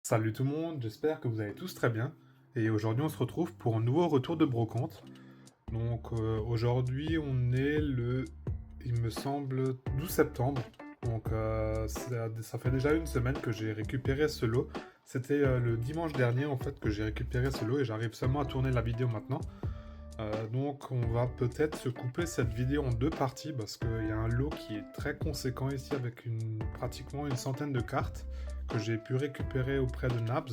Salut tout le monde, j'espère que vous allez tous très bien. Et aujourd'hui, on se retrouve pour un nouveau retour de brocante. Donc aujourd'hui, on est il me semble, 12 septembre. Donc ça fait déjà une semaine que j'ai récupéré ce lot. C'était le dimanche dernier en fait que j'ai récupéré ce lot et j'arrive seulement à tourner la vidéo maintenant. Donc on va peut-être se couper cette vidéo en deux parties parce qu'il y a un lot qui est très conséquent ici avec pratiquement une centaine de cartes que j'ai pu récupérer auprès de Nabs.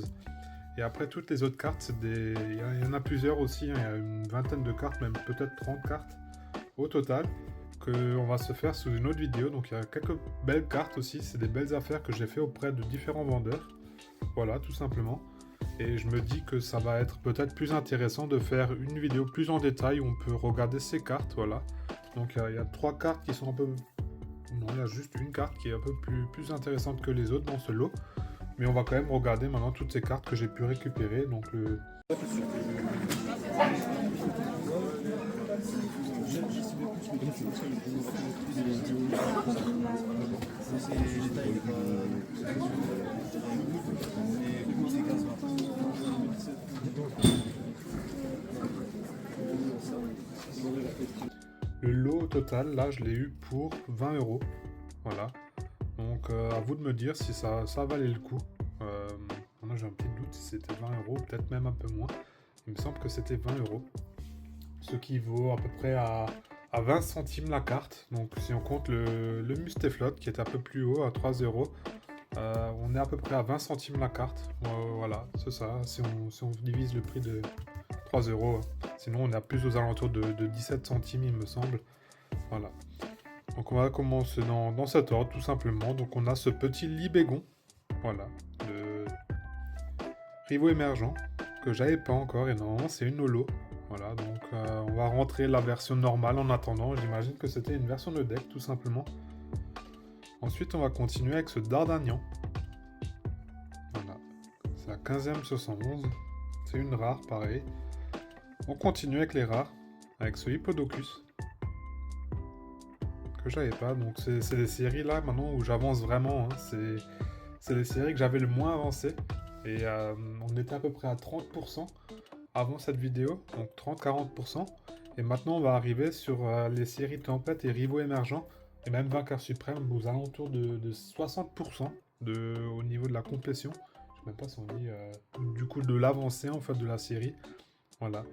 Et après toutes les autres cartes, il y en a plusieurs aussi, hein. Il y a une vingtaine de cartes, même peut-être 30 cartes au total qu'on va se faire sous une autre vidéo. Donc il y a quelques belles cartes aussi, c'est des belles affaires que j'ai fait auprès de différents vendeurs. Voilà, tout simplement. Et je me dis que ça va être peut-être plus intéressant de faire une vidéo plus en détail où on peut regarder ces cartes, voilà. Donc il y a trois cartes qui sont un peu... Non, il y a juste une carte qui est un peu plus intéressante que les autres dans ce lot. Mais on va quand même regarder maintenant toutes ces cartes que j'ai pu récupérer. Donc le lot au total, là, je l'ai eu pour 20 euros. Voilà. Donc à vous de me dire si ça valait le coup. Maintenant j'ai un petit doute si c'était 20 euros, peut-être même un peu moins. Il me semble que c'était 20 euros. Ce qui vaut à peu près à 20 centimes la carte. Donc si on compte le Mustaflot qui est un peu plus haut à 3 euros, on est à peu près à 20 centimes la carte. Voilà, c'est ça. Si on divise le prix de 3 euros, sinon on est à plus aux alentours de 17 centimes il me semble. Voilà. Donc on va commencer dans cet ordre tout simplement. Donc on a ce petit Libégon, voilà, de Rivo émergent, que j'avais pas encore et normalement c'est une holo. Voilà, donc on va rentrer la version normale en attendant. J'imagine que c'était une version de deck tout simplement. Ensuite on va continuer avec ce Dardagnan. Voilà, c'est la 15e 71. C'est une rare pareil. On continue avec les rares, avec ce Hippodocus. Que j'avais pas, donc c'est des séries là maintenant où j'avance vraiment, hein. C'est les séries que j'avais le moins avancé. Et on était à peu près à 30% avant cette vidéo, donc 30-40%. Et maintenant on va arriver sur les séries Tempête et Rivaux émergents, et même Vainqueur suprême aux alentours de 60% au niveau de la complétion. Je sais même pas si on dit du coup de l'avancée en fait de la série. Voilà.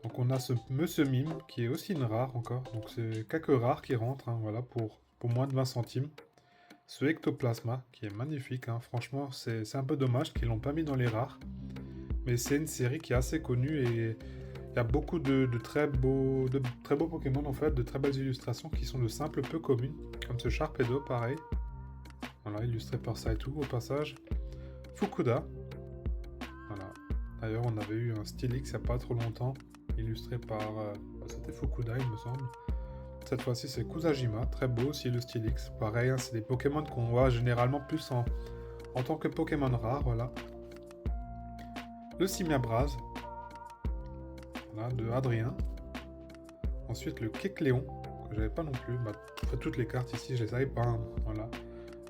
Donc on a ce Monsieur Mime qui est aussi une rare encore. Donc c'est quelques rares qui rentrent, hein, voilà, pour moins de 20 centimes. Ce Ectoplasma qui est magnifique, hein. Franchement c'est un peu dommage qu'ils l'ont pas mis dans les rares. Mais c'est une série qui est assez connue et il y a beaucoup de très beaux Pokémon en fait, de très belles illustrations qui sont de simples peu communes. Comme ce Sharpedo pareil. Voilà, illustré par Saitou au passage. Fukuda. Voilà. D'ailleurs on avait eu un Stylix il n'y a pas trop longtemps, illustré par... c'était Fukuda il me semble. Cette fois-ci c'est Kusajima, très beau aussi le Stylix. Pareil, hein, c'est des Pokémon qu'on voit généralement plus en tant que Pokémon rare, voilà. Le Simiabraz, voilà, de Adrien. Ensuite le Kecléon, que j'avais pas non plus. Bah, après toutes les cartes ici je les avais pas, hein, voilà.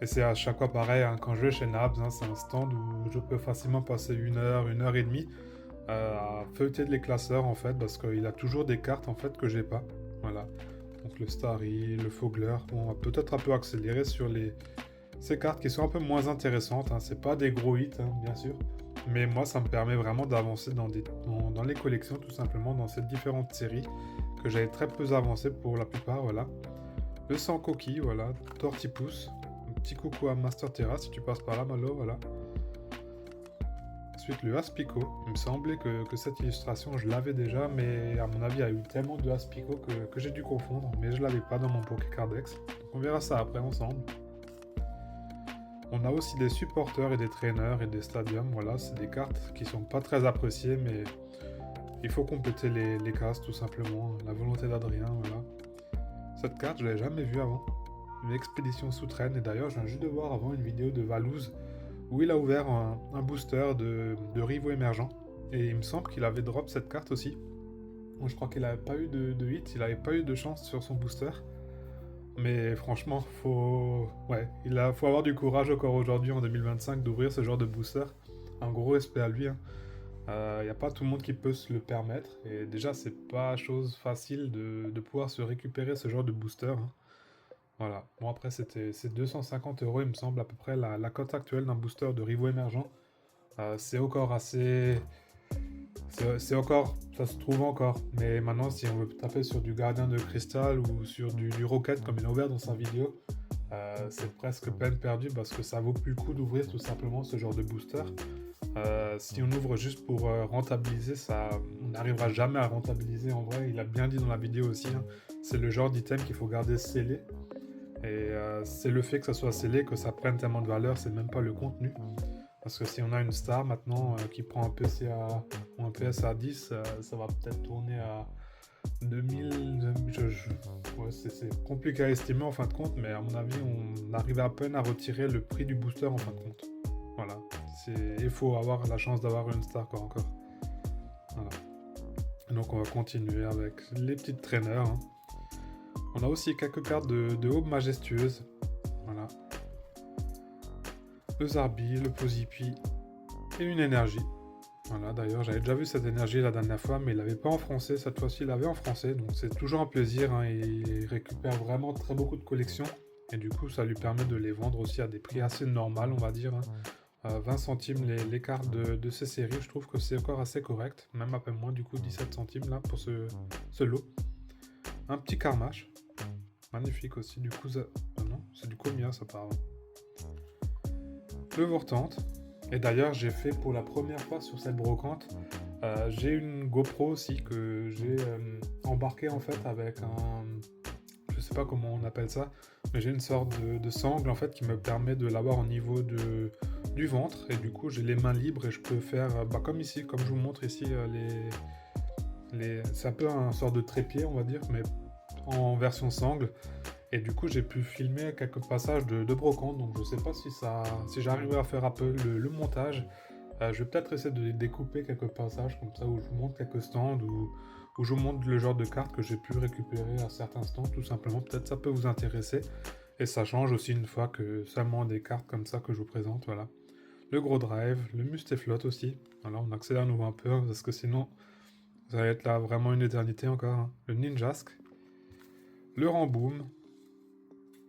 Et c'est à chaque fois pareil, hein, quand je vais chez Nabs, hein, c'est un stand où je peux facilement passer une heure et demie à feuilleter les classeurs en fait, parce qu'il a toujours des cartes en fait que j'ai pas. Voilà. Donc le Starry, le Fogler, bon, on va peut-être un peu accélérer sur ces cartes qui sont un peu moins intéressantes, hein. C'est pas des gros hits, hein, bien sûr. Mais moi, ça me permet vraiment d'avancer dans les collections, tout simplement, dans ces différentes séries que j'avais très peu avancé pour la plupart, voilà. Le Sans Coquille, voilà, Tortipousse. Un petit coucou à Master Terra si tu passes par là, Malo, voilà. Ensuite, le Aspico. Il me semblait que cette illustration, je l'avais déjà, mais à mon avis, il y a eu tellement de Aspico que j'ai dû confondre, mais je l'avais pas dans mon Pokécardex. Donc on verra ça après ensemble. On a aussi des supporters et des traîneurs et des stadiums, voilà, c'est des cartes qui sont pas très appréciées, mais il faut compléter les cases tout simplement. La volonté d'Adrien, voilà. Cette carte, je l'avais jamais vue avant. Une expédition sous-traîne, et d'ailleurs, je viens juste de voir avant une vidéo de Valouz où il a ouvert un booster de Rivo émergent. Et il me semble qu'il avait drop cette carte aussi. Donc, je crois qu'il n'avait pas eu de hit, il n'avait pas eu de chance sur son booster. Mais franchement, faut avoir du courage encore aujourd'hui en 2025 d'ouvrir ce genre de booster. un gros respect à lui, hein. Il n'y a pas tout le monde qui peut se le permettre. Et déjà, c'est pas chose facile de pouvoir se récupérer ce genre de booster, hein. Voilà. Bon, après, c'est 250 €, il me semble, à peu près la cote actuelle d'un booster de Rivaux émergent. C'est encore assez. C'est encore. Ça se trouve encore. Mais maintenant, si on veut taper sur du Gardien de Cristal ou sur du Rocket, comme il a ouvert dans sa vidéo, c'est presque peine perdue parce que ça vaut plus le coup d'ouvrir tout simplement ce genre de booster. Si on ouvre juste pour rentabiliser, on n'arrivera jamais à rentabiliser en vrai. Il a bien dit dans la vidéo aussi, hein, c'est le genre d'item qu'il faut garder scellé. Et c'est le fait que ça soit scellé que ça prenne tellement de valeur, c'est même pas le contenu. Parce que si on a une star maintenant qui prend un PCA ou un PSA 10, ça va peut-être tourner à 2000. Ouais, c'est compliqué à estimer en fin de compte, mais à mon avis, on arrive à peine à retirer le prix du booster en fin de compte. Voilà. Il faut avoir la chance d'avoir une star encore. Voilà. Donc on va continuer avec les petites traîneurs, hein. On a aussi quelques cartes de aube majestueuse. Voilà. Le Zarbi, le Pozipi et une énergie. Voilà, d'ailleurs, j'avais déjà vu cette énergie la dernière fois, mais il l'avait pas en français. Cette fois-ci, il l'avait en français, donc c'est toujours un plaisir, hein. Il récupère vraiment très beaucoup de collections. Et du coup, ça lui permet de les vendre aussi à des prix assez normaux, on va dire, hein. 20 centimes les cartes de ces séries, je trouve que c'est encore assez correct. Même un peu moins, du coup, 17 centimes là pour ce lot. Un petit Karmash. Magnifique aussi, du coup, non, c'est du Comia, ça part. Le Vortante. Et d'ailleurs, j'ai fait pour la première fois sur cette brocante, j'ai une GoPro aussi que j'ai embarquée en fait avec un... Je sais pas comment on appelle ça, mais j'ai une sorte de sangle en fait qui me permet de l'avoir au niveau du ventre. Et du coup, j'ai les mains libres et je peux faire, comme ici, comme je vous montre ici, c'est un peu un sort de trépied, on va dire, mais en version sangle. Et du coup, j'ai pu filmer quelques passages de brocante, donc je sais pas si j'arriverai à faire un peu le montage. Je vais peut-être essayer de découper quelques passages comme ça où je vous montre quelques stands où je vous montre le genre de cartes que j'ai pu récupérer à certains stands, tout simplement. Peut-être ça peut vous intéresser. Et ça change aussi une fois que seulement des cartes comme ça que je vous présente, voilà. Le gros drive, le Mustaflot aussi. Alors on accélère à nouveau un peu, hein, parce que sinon, ça va être là vraiment une éternité encore, hein. Le Ninjask, le Ramboom,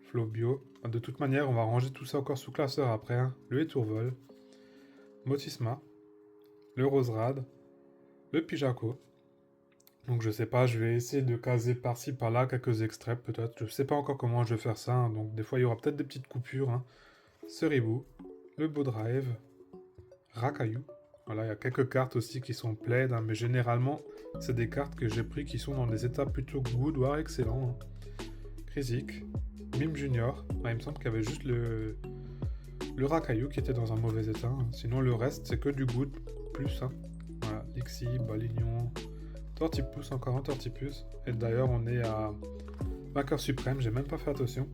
Flobio. De toute manière, on va ranger tout ça encore sous classeur après, hein. Le Etourvol, Motisma, le Roserad, le Pijaco. Donc je sais pas, je vais essayer de caser par-ci par-là quelques extraits peut-être. Je sais pas encore comment je vais faire ça, hein. Donc des fois il y aura peut-être des petites coupures, hein. Ceribou, le Beau Drive, Rakayu. Voilà, il y a quelques cartes aussi qui sont plaid, hein, mais généralement c'est des cartes que j'ai pris qui sont dans des états plutôt good, voire excellents, hein. Krizik, Mime Junior. Il me semble qu'il y avait juste le Rakayu qui était dans un mauvais état, hein. Sinon le reste c'est que du good plus, hein. Voilà, Lixi, Balignon, Tortipus, encore un Tortipus. Et d'ailleurs on est à vainqueur suprême, j'ai même pas fait attention.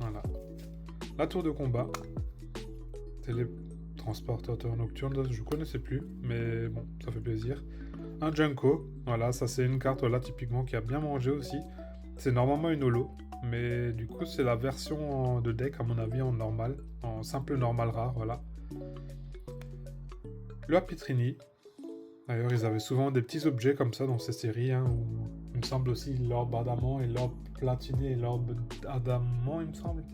Voilà. La tour de combat. Télétransportateur nocturne, je connaissais plus, mais bon, ça fait plaisir. Un Junko, voilà, ça c'est une carte là typiquement qui a bien mangé aussi. C'est normalement une holo, mais du coup c'est la version de deck à mon avis en normal, en simple normal rare, voilà. Le Apitrini. D'ailleurs ils avaient souvent des petits objets comme ça dans ces séries, hein, où il me semble aussi l'orbe adamant et l'orbe platiné et l'orbe adamant il me semble.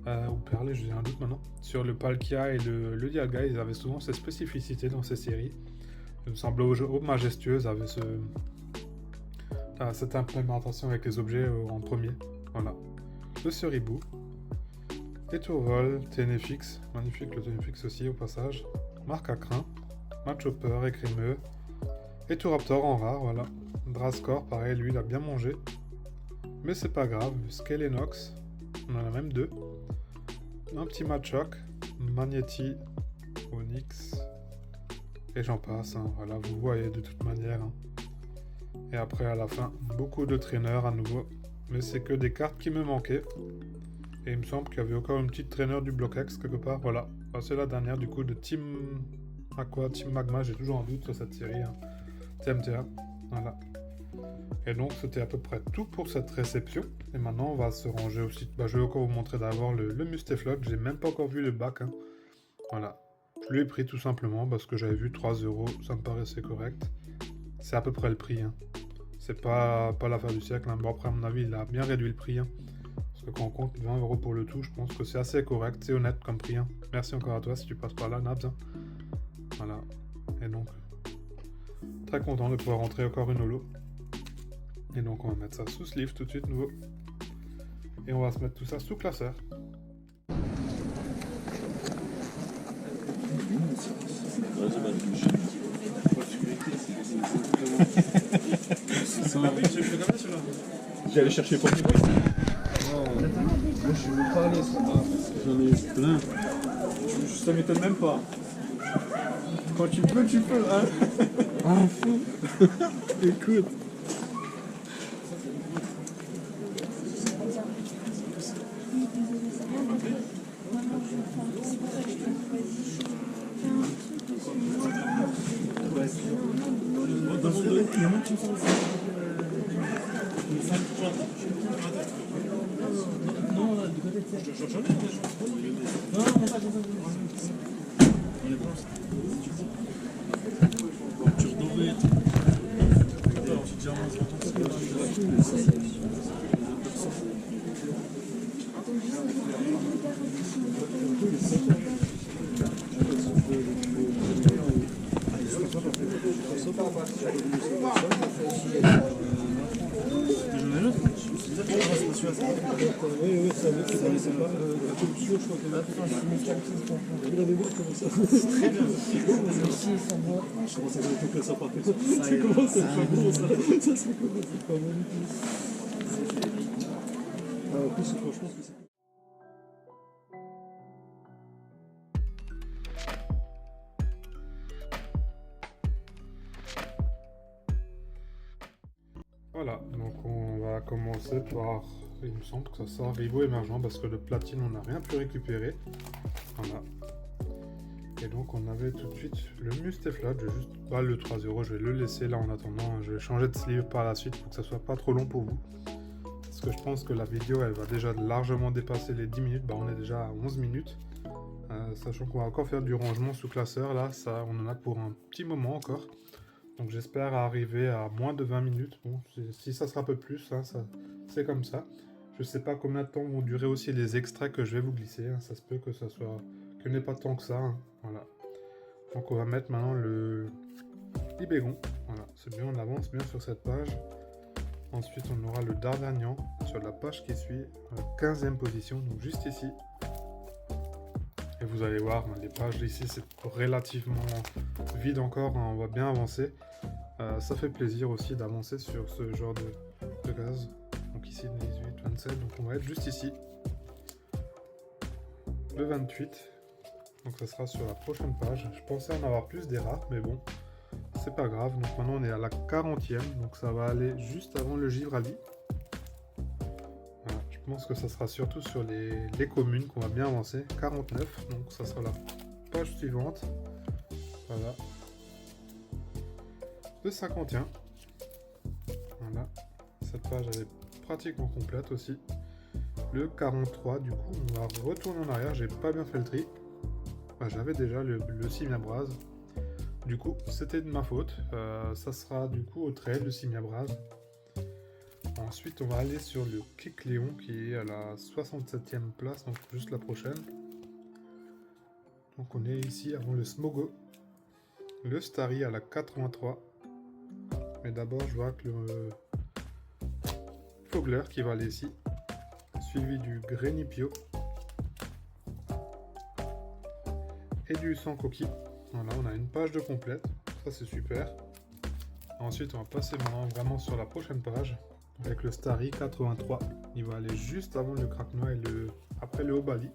Ou perlé, j'ai un doute maintenant. Sur le Palkia et le Dialga, ils avaient souvent ces spécificités dans ces séries. Il me semble Aube Majestueuse avait cette implémentation avec les objets en premier. Voilà. Le Ceribou. Etourvol, Ténéfix. Magnifique le Ténéfix aussi au passage. Marc à crin. Machopper, Écrémeux. Etoraptor en rare, voilà. Drascor, pareil, lui il a bien mangé. Mais c'est pas grave. Skelenox. On en a même deux. Un petit Machoc, Magnéti, Onyx, et j'en passe, hein. Voilà, vous voyez de toute manière, hein. Et après, à la fin, beaucoup de traîneurs à nouveau, mais c'est que des cartes qui me manquaient. Et il me semble qu'il y avait encore une petite traîneur du Bloquex quelque part, voilà. C'est la dernière du coup de Team Aqua, Team Magma, j'ai toujours un doute sur cette série, hein. TMTA, voilà. Et donc c'était à peu près tout pour cette réception. Et maintenant on va se ranger aussi. Je vais encore vous montrer d'abord le Mustaflot. J'ai même pas encore vu le bac, hein. Voilà. Je l'ai pris tout simplement parce que j'avais vu 3 euros, ça me paraissait correct. C'est à peu près le prix, hein. C'est pas l'affaire du siècle, hein. Bon, après, à mon avis, il a bien réduit le prix, hein. Parce que quand on compte 20 euros pour le tout, je pense que c'est assez correct, c'est honnête comme prix, hein. Merci encore à toi si tu passes par là, Nabs, hein. Voilà. Et donc, très content de pouvoir rentrer encore une holo. Et donc, on va mettre ça sous sleeve tout de suite, nouveau. Et on va se mettre tout ça sous classeur. J'allais chercher pour toi. Non, moi je vais parler, j'en ai plein. Ça m'étonne même pas. Quand tu peux, hein. Ah, fou. Écoute. Voilà, donc on va commencer par, il me semble que ça sort Rivo émergent parce que le platine on n'a rien pu récupérer. Voilà. Et donc on avait tout de suite le Mustaflat, je vais juste le 3 euros, je vais le laisser là en attendant, je vais changer de sleeve par la suite pour que ça soit pas trop long pour vous. Parce que je pense que la vidéo elle va déjà largement dépasser les 10 minutes, on est déjà à 11 minutes. Sachant qu'on va encore faire du rangement sous classeur, là ça on en a pour un petit moment encore. Donc j'espère arriver à moins de 20 minutes. Bon, si ça sera un peu plus, hein, c'est comme ça. Je sais pas combien de temps vont durer aussi les extraits que je vais vous glisser. Hein. Ça se peut que ça soit que n'ait pas tant que ça. Hein. Voilà. Donc on va mettre maintenant le Ibégon. Voilà, c'est bien, on avance bien sur cette page. Ensuite on aura le Dardagnan sur la page qui suit, à la 15e position, donc juste ici. Et vous allez voir, les pages ici c'est relativement vide encore, hein, on va bien avancer. Ça fait plaisir aussi d'avancer sur ce genre de gaz. Donc ici 18, 27, donc on va être juste ici. Le 28, donc ça sera sur la prochaine page. Je pensais en avoir plus des rares, mais bon, c'est pas grave. Donc maintenant on est à la 40e, donc ça va aller juste avant le Givraldi. Voilà, je pense que ça sera surtout sur les communes qu'on va bien avancer. 49, donc ça sera la page suivante. Voilà. Le 51. Voilà. Cette page elle est pratiquement complète aussi. Le 43, du coup, on va retourner en arrière. J'ai pas bien fait le tri. J'avais déjà le Simiabras. Du coup, c'était de ma faute. Ça sera du coup au trail, le Simiabras. Ensuite, on va aller sur le Clic Léon qui est à la 67e place, donc juste la prochaine. Donc on est ici avant le Smogo. Le Starry à la 83. Mais d'abord, je vois que le Fogler qui va aller ici. Suivi du Grenipio. Et du Sans Coquille. Voilà, on a une page de complète. Ça, c'est super. Ensuite, on va passer maintenant vraiment sur la prochaine page. Avec le Starry 83. Il va aller juste avant le Craquenois et après le Haut-Bali.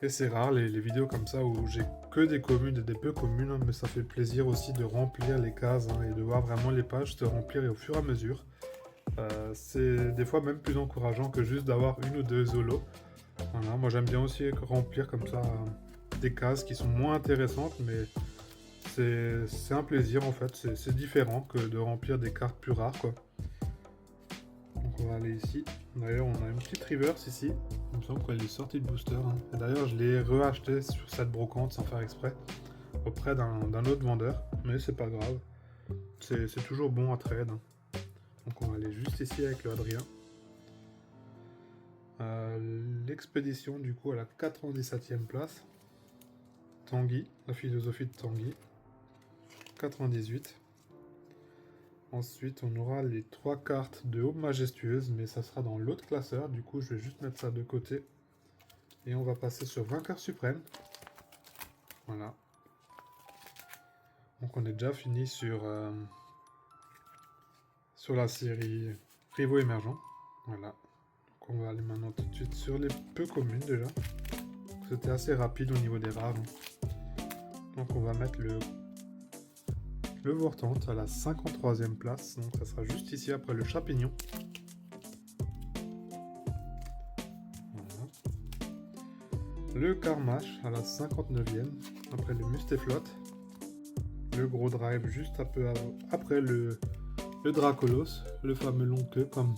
Et c'est rare les vidéos comme ça où j'ai que des communes et des peu communes, hein, mais ça fait plaisir aussi de remplir les cases hein, et de voir vraiment les pages se remplir et au fur et à mesure. C'est des fois même plus encourageant que juste d'avoir une ou deux solos. Voilà, moi j'aime bien aussi remplir comme ça des cases qui sont moins intéressantes, mais c'est un plaisir en fait, c'est différent que de remplir des cartes plus rares quoi. Donc on on va aller ici. D'ailleurs, on a une petite reverse ici. Il me semble qu'elle est sortie de booster. Hein. Et d'ailleurs, je l'ai reacheté sur cette brocante sans faire exprès. Auprès d'un autre vendeur. Mais c'est pas grave. C'est toujours bon à trade. Hein. Donc on va aller juste ici avec le Adrien. L'expédition du coup à la 97e place. Tanguy, la philosophie de Tanguy. 98. Ensuite on aura les 3 cartes de Aube Majestueuse, mais ça sera dans l'autre classeur. Du coup je vais juste mettre ça de côté. Et on va passer sur Vainqueur Suprême. Voilà. Donc on est déjà fini sur la série Rivaux Émergents. Voilà. Donc on va aller maintenant tout de suite sur les peu communes déjà. C'était assez rapide au niveau des rares. Donc on va mettre le Vortante à la 53e place. Donc ça sera juste ici après le Chapignon. Voilà. Le Carmache à la 59e après le Mustéflotte. Le gros drive juste un peu après le Dracolos, le fameux long queue, comme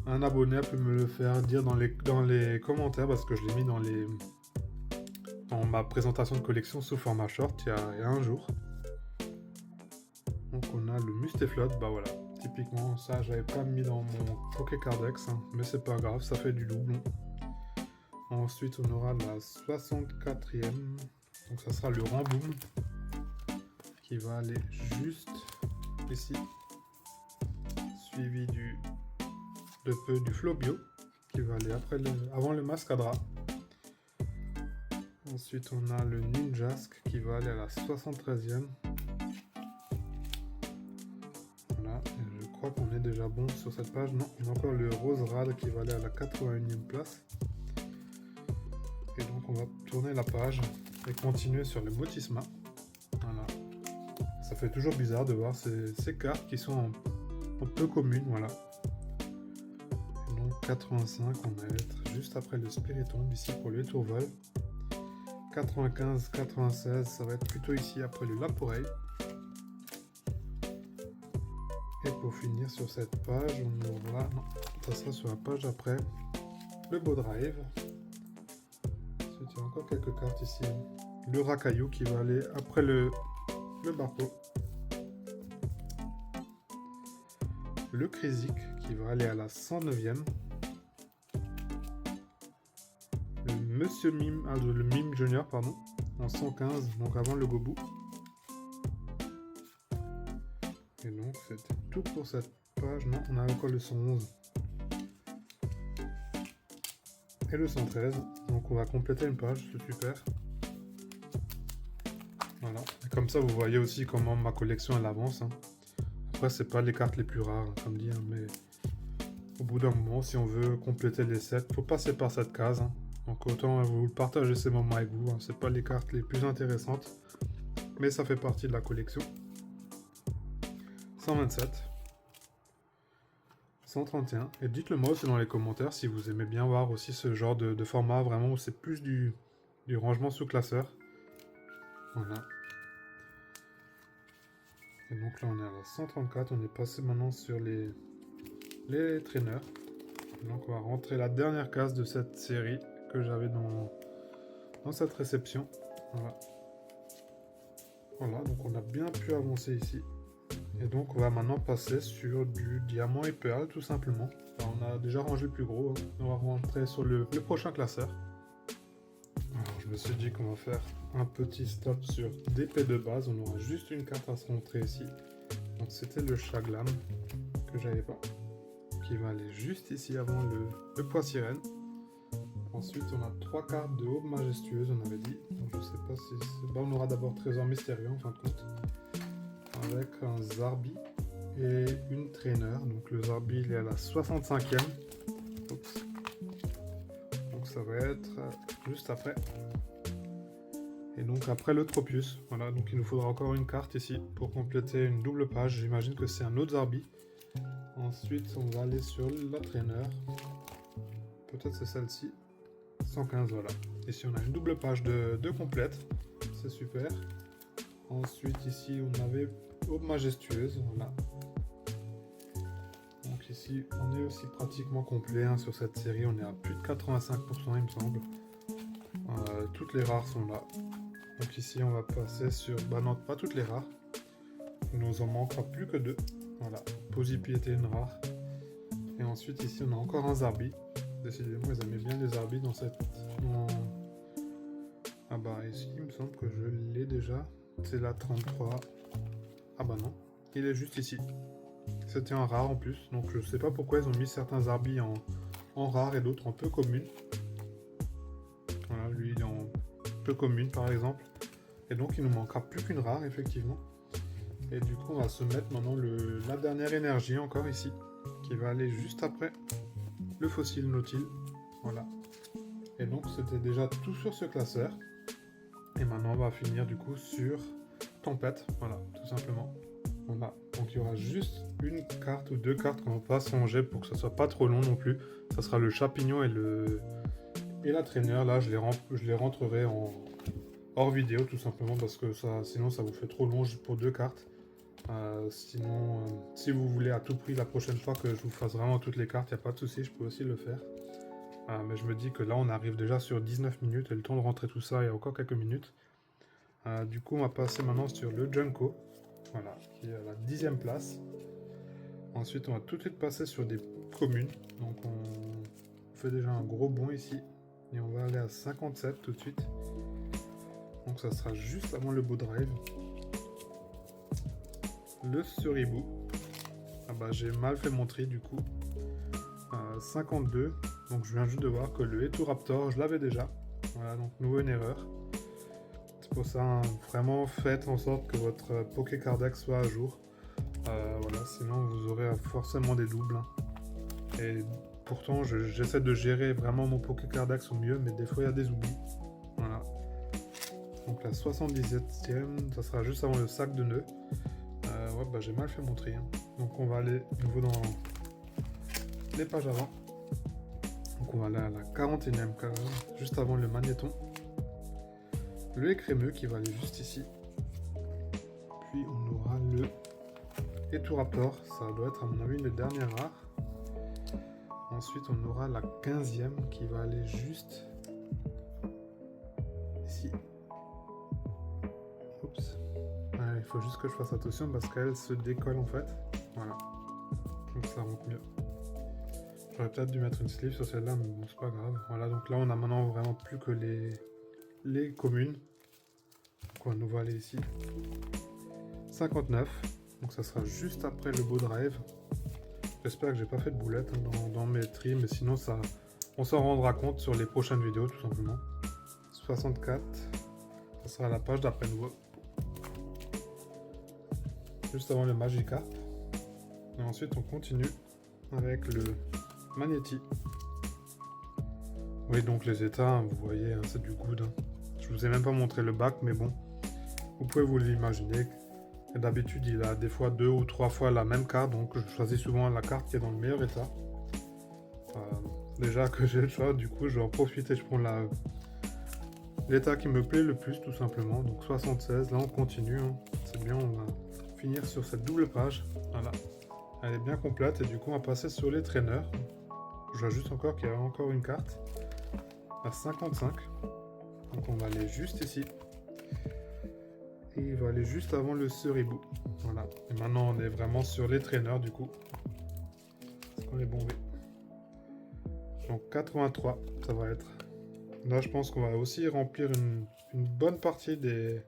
un abonné a pu me le faire dire dans les commentaires, parce que je l'ai mis dans ma présentation de collection sous format short il y a un jour. Donc on a le Mustéflotte, bah voilà, typiquement ça j'avais pas mis dans mon Pokécardex, hein, mais c'est pas grave, ça fait du doublon. Ensuite on aura la 64e, donc ça sera le Ramboom, qui va aller juste ici, suivi du Flobio, qui va aller avant le Mascadra. Ensuite on a le Ninjask qui va aller à la 73e. Voilà, et je crois qu'on est déjà bon sur cette page. Non, on a encore le Roserad qui va aller à la 81e place. Et donc on va tourner la page et continuer sur le Motisma. Voilà. Ça fait toujours bizarre de voir ces cartes qui sont en peu communes, voilà. Et donc 85, on va être juste après le Spiritomb ici pour le Tourvol. 95, 96, ça va être plutôt ici après le Laporeille. Et pour finir sur cette page, on aura, non, ça sera sur la page après le Beau Drive. Ensuite, il y a encore quelques cartes ici. Le Racaillou qui va aller après le Barpo. Le Krisic qui va aller à la 109e. Monsieur Mime, le Mime Junior, pardon, en 115, donc avant le Gobou. Et donc c'était tout pour cette page. Non, on a encore le 111 et le 113. Donc on va compléter une page, c'est super. Voilà. Et comme ça vous voyez aussi comment ma collection elle avance. Hein. Après c'est pas les cartes les plus rares, comme dit, hein, mais au bout d'un moment, si on veut compléter les sets, faut passer par cette case. Hein. Donc autant vous partager ces moments avec vous. Hein. C'est pas les cartes les plus intéressantes, mais ça fait partie de la collection. 127, 131. Et dites-le moi aussi dans les commentaires si vous aimez bien voir aussi ce genre de format vraiment où c'est plus du rangement sous classeur. Voilà. Et donc là on est à la 134. On est passé maintenant sur les traîneurs. Donc on va rentrer la dernière case de cette série que j'avais dans cette réception. Voilà. Voilà, donc on a bien pu avancer ici. Et donc on va maintenant passer sur du diamant et perle tout simplement. Enfin, on a déjà rangé le plus gros. Hein. On va rentrer sur le prochain classeur. Alors je me suis dit qu'on va faire un petit stop sur DP de base. On aura juste une carte à se montrer ici. Donc c'était le Chaglam que j'avais pas. Qui va aller juste ici avant le poids sirène. Ensuite on a 3 cartes de Aube Majestueuse, on avait dit. Donc, je sais pas si c'est... Bah, on aura d'abord Trésor Mystérieux en fin de compte. Avec un Zarbi et une Trainer. Donc le Zarbi il est à la 65e. Oups. Donc ça va être juste après. Et donc après le Tropius. Voilà, donc il nous faudra encore une carte ici pour compléter une double page. J'imagine que c'est un autre Zarbi. Ensuite on va aller sur la Trainer. Peut-être c'est celle-ci. 115, voilà. Ici on a une double page de complète. C'est super. Ensuite ici on avait Aube Majestueuse, voilà. Donc ici, on est aussi pratiquement complet hein, sur cette série. On est à plus de 85%, il me semble. Toutes les rares sont là. Donc ici, on va passer sur... Bah non, pas toutes les rares. Il nous en manquera plus que 2. Voilà, Posipi était une rare. Et ensuite, ici, on a encore un Zarbi. Décidément, ils aimaient bien les Zarbi dans cette... Ah bah, ici, il me semble que je l'ai déjà. C'est la 33. Ah bah non, il est juste ici. C'était un rare en plus, donc je sais pas pourquoi ils ont mis certains Zarbi en rare et d'autres en peu commune. Voilà, lui il est en peu commune par exemple. Et donc il nous manquera plus qu'une rare effectivement. Et du coup on va se mettre maintenant la dernière énergie encore ici, qui va aller juste après le fossile Nautile. Voilà. Et donc c'était déjà tout sur ce classeur. Et maintenant on va finir du coup sur Tempête, voilà, tout simplement. Voilà. Donc il y aura juste une carte ou 2 cartes qu'on va pas se ranger pour que ça soit pas trop long non plus. Ça sera le Chapignon et la traîneur. Là je les rentrerai en hors vidéo tout simplement parce que sinon ça vous fait trop long pour 2 cartes. Sinon si vous voulez à tout prix la prochaine fois que je vous fasse vraiment toutes les cartes, il n'y a pas de souci, je peux aussi le faire. Mais je me dis que là on arrive déjà sur 19 minutes et le temps de rentrer tout ça il y a encore quelques minutes. Du coup on va passer maintenant sur le Junko. Voilà, qui est à la 10e place. Ensuite, on va tout de suite passer sur des communes. Donc, on fait déjà un gros bond ici. Et on va aller à 57 tout de suite. Donc, ça sera juste avant le beau drive. Le Suribou. Ah bah, j'ai mal fait mon tri du coup. 52. Donc, je viens juste de voir que le Eturaptor, je l'avais déjà. Voilà, donc, nouveau une erreur. C'est pour ça, hein, vraiment faites en sorte que votre Pokécardex soit à jour. Voilà, sinon vous aurez forcément des doubles. Hein. Et pourtant, j'essaie de gérer vraiment mon Pokécardex au mieux, mais des fois il y a des oublis. Voilà. Donc la 77e, ça sera juste avant le sac de nœuds. Ouais, bah j'ai mal fait mon tri. Hein. Donc on va aller de nouveau dans les pages avant. Donc on va aller à la 41e case, juste avant le magnéton. Le écrémeux qui va aller juste ici. Puis on aura le Eturaptor, ça doit être à mon avis une dernière rare. Ensuite on aura la 15e qui va aller juste ici. Oups. Il faut juste que je fasse attention parce qu'elle se décolle en fait. Voilà. Donc ça rentre mieux. J'aurais peut-être dû mettre une sleeve sur celle-là, mais bon c'est pas grave. Voilà, donc là on a maintenant vraiment plus que les communes. Donc on va nous aller ici. 59. Donc ça sera juste après le beau drive. J'espère que j'ai pas fait de boulette hein, dans mes tris, mais sinon on s'en rendra compte sur les prochaines vidéos tout simplement. 64, ça sera la page d'après nouveau. Juste avant le Magikarp. Et ensuite on continue avec le Magnéti. Oui donc les états, hein, vous voyez, hein, c'est du good. Hein. Je vous ai même pas montré le bac, mais bon, vous pouvez vous l'imaginer. D'habitude, il a des fois 2 ou 3 fois la même carte, donc je choisis souvent la carte qui est dans le meilleur état. Déjà que j'ai le choix, du coup, je vais en profiter, je prends l'état qui me plaît le plus, tout simplement. Donc 76, là on continue, hein. C'est bien, on va finir sur cette double page. Voilà, elle est bien complète, et du coup, on va passer sur les traîneurs. Je vois juste encore qu'il y a encore une carte à 55. Donc on va aller juste ici. Et il va aller juste avant le Suribou. Voilà. Et maintenant, on est vraiment sur les traîneurs du coup. Est-ce qu'on est bombé? Donc 83, ça va être. Là, je pense qu'on va aussi remplir une bonne partie des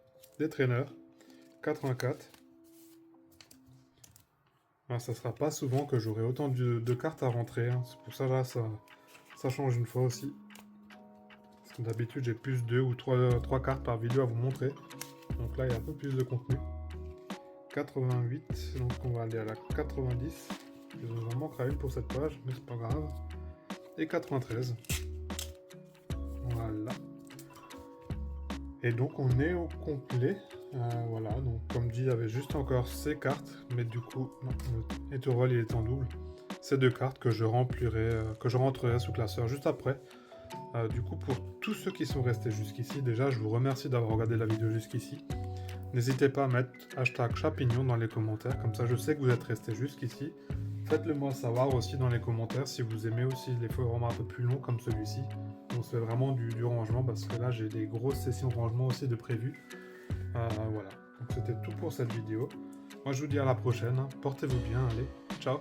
traîneurs. 84. Alors, ça sera pas souvent que j'aurai autant de cartes à rentrer. Hein. C'est pour ça, là, ça change une fois aussi. Parce que d'habitude, j'ai plus 2 ou 3 cartes par vidéo à vous montrer. Donc là, il y a un peu plus de contenu. 88, donc on va aller à la 90. Ils ont vraiment cravé pour cette page, mais c'est pas grave. Et 93. Voilà. Et donc on est au complet. Voilà, donc comme dit, il y avait juste encore ces cartes, mais du coup, non, le Etorol il est en double. Ces 2 cartes que je rentrerai sous classeur juste après. Du coup, pour tous ceux qui sont restés jusqu'ici, déjà, je vous remercie d'avoir regardé la vidéo jusqu'ici. N'hésitez pas à mettre #Chapignon dans les commentaires, comme ça je sais que vous êtes restés jusqu'ici. Faites-le moi savoir aussi dans les commentaires si vous aimez aussi les forums un peu plus longs comme celui-ci. On se fait vraiment du rangement parce que là j'ai des grosses sessions de rangement aussi de prévues. Voilà, donc c'était tout pour cette vidéo. Moi je vous dis à la prochaine, hein. Portez-vous bien, allez, ciao.